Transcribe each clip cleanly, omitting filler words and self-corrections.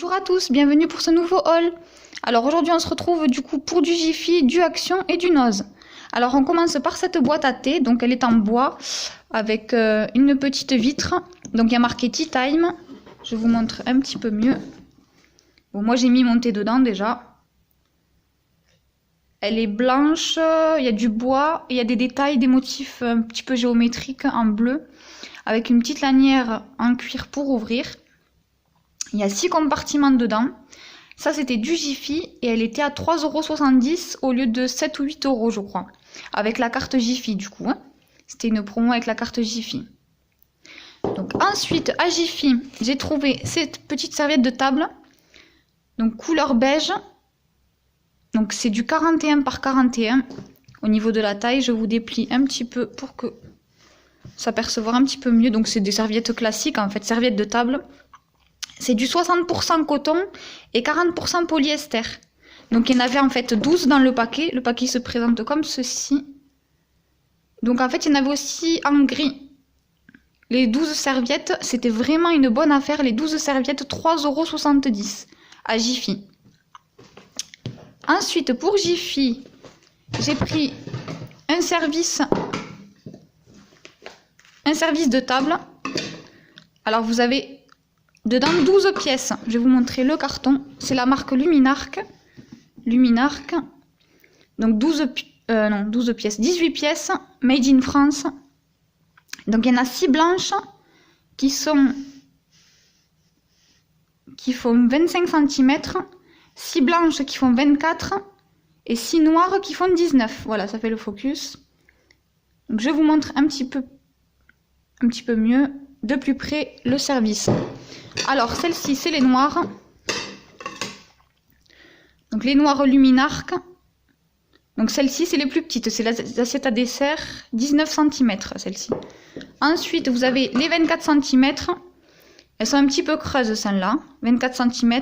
Bonjour à tous, bienvenue pour ce nouveau haul. Alors aujourd'hui on se retrouve du coup pour du Jiffy, du Action et du Noz. Alors on commence par cette boîte à thé, donc elle est en bois avec une petite vitre. Donc il y a marqué Tea Time, je vous montre un petit peu mieux. Bon, moi j'ai mis mon thé dedans déjà. Elle est blanche, il y a du bois, il y a des détails, des motifs un petit peu géométriques en bleu. Avec une petite lanière en cuir pour ouvrir. Il y a 6 compartiments dedans. Ça, c'était du Jiffy et elle était à 3,70 € au lieu de 7 ou 8 € je crois. Avec la carte Jiffy du coup. C'était une promo avec la carte Jiffy. Donc ensuite, à Jiffy, j'ai trouvé cette petite serviette de table. Donc couleur beige. Donc c'est du 41 par 41. Au niveau de la taille, je vous déplie un petit peu pour que s'apercevoir un petit peu mieux. Donc c'est des serviettes classiques en fait, serviettes de table. C'est du 60% coton et 40% polyester. Donc il y en avait en fait 12 dans le paquet. Le paquet se présente comme ceci. Donc en fait il y en avait aussi en gris. Les 12 serviettes, c'était vraiment une bonne affaire. Les 12 serviettes, 3,70 € à Jiffy. Ensuite pour Jiffy, j'ai pris un service de table. Alors vous avez dedans 12 pièces. Je vais vous montrer le carton. C'est la marque Luminarc. Donc 12 pièces. 18 pièces. Made in France. Donc il y en a 6 blanches qui font 25 cm. 6 blanches qui font 24. Et 6 noires qui font 19. Voilà, ça fait le focus. Donc je vous montre un petit peu mieux, de plus près, le service. Alors, celle-ci, c'est les noires. Donc, les noires Luminarc. Donc, celle-ci, c'est les plus petites. C'est l'assiette à dessert, 19 cm, celle-ci. Ensuite, vous avez les 24 cm. Elles sont un petit peu creuses, celles-là. 24 cm.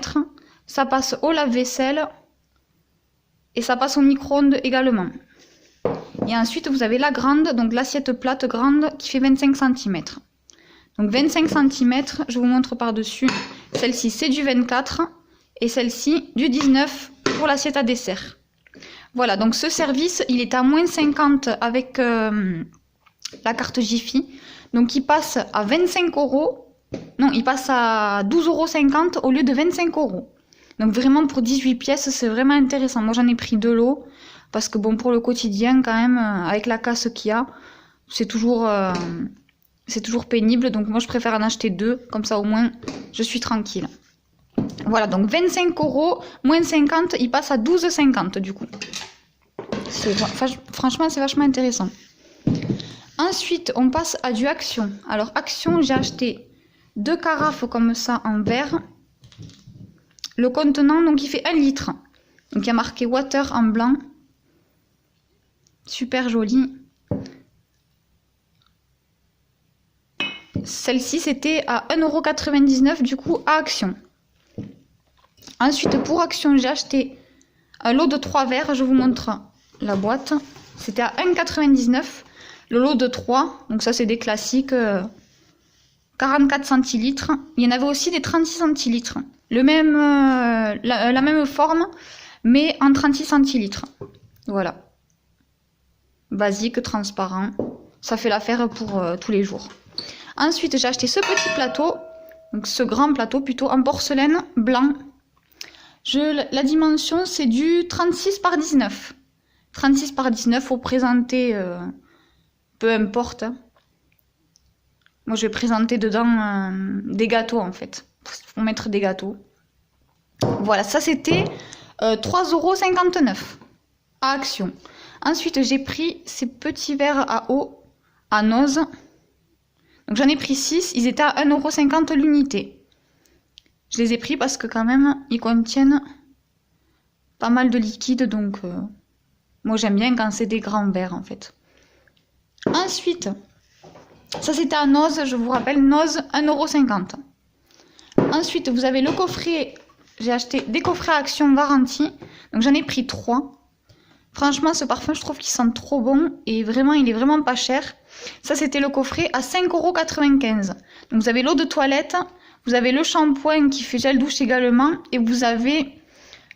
Ça passe au lave-vaisselle. Et ça passe au micro-ondes également. Et ensuite, vous avez la grande, donc l'assiette plate grande, qui fait 25 cm. Donc 25 cm, je vous montre par-dessus. Celle-ci, c'est du 24 et celle-ci, du 19 pour l'assiette à dessert. Voilà, donc ce service, il est à moins 50 avec la carte Jiffy. Donc il passe à 25 €. Non, il passe à 12,50 € au lieu de 25 €. Donc vraiment pour 18 pièces, c'est vraiment intéressant. Moi, j'en ai pris 2 lots parce que bon, pour le quotidien, quand même, avec la casse qu'il y a, c'est toujours pénible, donc moi je préfère en acheter 2, comme ça au moins je suis tranquille. Voilà, donc 25 €, moins 50, il passe à 12,50 € du coup. Franchement, c'est vachement intéressant. Ensuite, on passe à du Action. Alors Action, j'ai acheté 2 carafes comme ça en verre. Le contenant, donc il fait 1 litre. Donc il y a marqué Water en blanc. Super joli. Celle-ci, c'était à 1,99 € du coup à Action. Ensuite, pour Action, j'ai acheté un lot de 3 verres. Je vous montre la boîte. C'était à 1,99 €. Le lot de 3. Donc ça, c'est des classiques. 44 centilitres. Il y en avait aussi des 36 centilitres. La même forme, mais en 36 centilitres. Voilà. Basique, transparent. Ça fait l'affaire pour tous les jours. Ensuite, j'ai acheté ce petit plateau, donc ce grand plateau plutôt en porcelaine blanc. La dimension, c'est du 36 par 19. 36 par 19, faut présenter, peu importe. Moi, je vais présenter dedans des gâteaux en fait. Faut mettre des gâteaux. Voilà, ça c'était 3,59 € à Action. Ensuite, j'ai pris ces petits verres à eau à Noz. Donc j'en ai pris 6, ils étaient à 1,50 € l'unité. Je les ai pris parce que quand même, ils contiennent pas mal de liquide, donc moi j'aime bien quand c'est des grands verres en fait. Ensuite, ça c'était à Noz, je vous rappelle, Noz 1,50 €. Ensuite, vous avez le coffret, j'ai acheté des coffrets à Action garantie, donc j'en ai pris 3. Franchement, ce parfum, je trouve qu'il sent trop bon et vraiment, il est vraiment pas cher. Ça, c'était le coffret à 5,95 €. Donc, vous avez l'eau de toilette, Vous avez le shampoing qui fait gel douche également. Et vous avez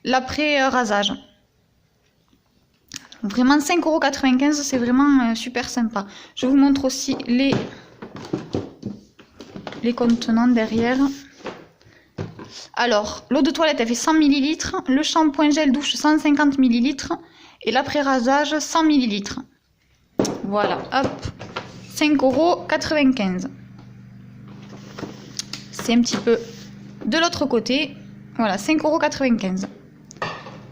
l'après-rasage. Vraiment 5,95 €, c'est vraiment super sympa. Je vous montre aussi les contenants derrière. Alors, l'eau de toilette, elle fait 100 ml. Le shampoing gel douche, 150 ml. Et l'après-rasage, 100 ml. Voilà, hop. 5,95 €. C'est un petit peu de l'autre côté. Voilà, 5,95 €.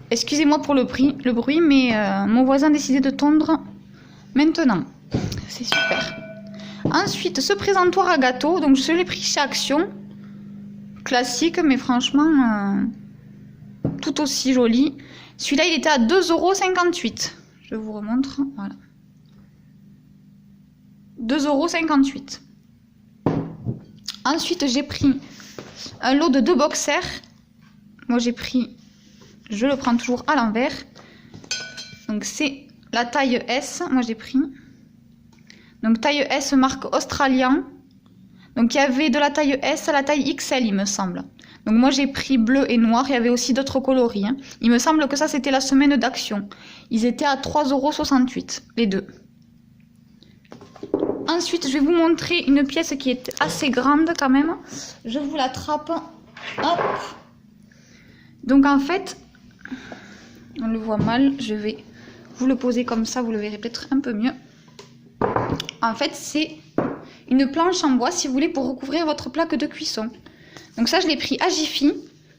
Excusez-moi pour le bruit, mais mon voisin a décidé de tondre maintenant. C'est super. Ensuite, ce présentoir à gâteau, donc je l'ai pris chez Action. Classique, mais franchement, tout aussi joli. Celui-là, il était à 2,58 €. Je vous remontre. Voilà. 2,58 €. Ensuite, j'ai pris un lot de 2 boxers. Moi, j'ai pris... Je le prends toujours à l'envers. Donc, c'est la taille S. Moi, j'ai pris. Donc, taille S, marque Australien. Donc, il y avait de la taille S à la taille XL, il me semble. Donc, moi, j'ai pris bleu et noir. Il y avait aussi d'autres coloris. Hein. Il me semble que ça, c'était la semaine d'Action. Ils étaient à 3,68 €, les deux. Ensuite, je vais vous montrer une pièce qui est assez grande quand même. Je vous l'attrape. Hop. Donc, en fait... On le voit mal, je vais vous le poser comme ça, vous le verrez peut-être un peu mieux. En fait, c'est une planche en bois, si vous voulez, pour recouvrir votre plaque de cuisson. Donc ça, je l'ai pris à Jiffy.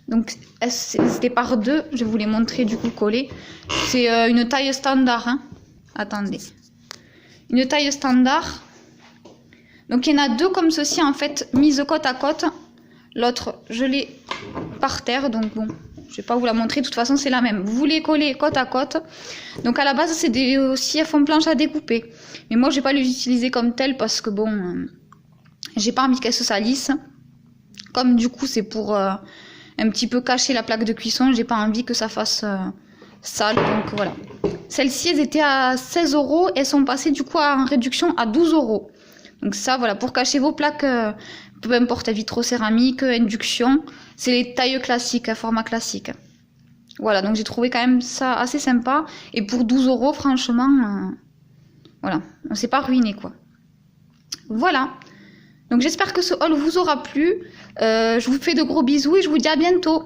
Donc c'était par deux, je vais vous les montrer du coup collé. C'est une taille standard. Hein. Attendez. Une taille standard. Donc il y en a deux comme ceci, en fait, mises côte à côte. L'autre, je l'ai par terre, donc bon... Je vais pas vous la montrer, de toute façon c'est la même. Vous les collez côte à côte. Donc à la base c'est aussi à fond planche à découper. Mais moi je vais pas les utiliser comme tel parce que bon, j'ai pas envie qu'elles se salissent. Comme du coup c'est pour un petit peu cacher la plaque de cuisson, j'ai pas envie que ça fasse sale. Donc voilà. Celles-ci elles étaient à 16 €, elles sont passées du coup en réduction à 12 €. Donc ça voilà, pour cacher vos plaques, peu importe vitrocéramique, induction, c'est les tailles classiques, format classique. Voilà, donc j'ai trouvé quand même ça assez sympa. Et pour 12 €, franchement, voilà, on s'est pas ruiné quoi. Voilà, donc j'espère que ce haul vous aura plu. Je vous fais de gros bisous et je vous dis à bientôt.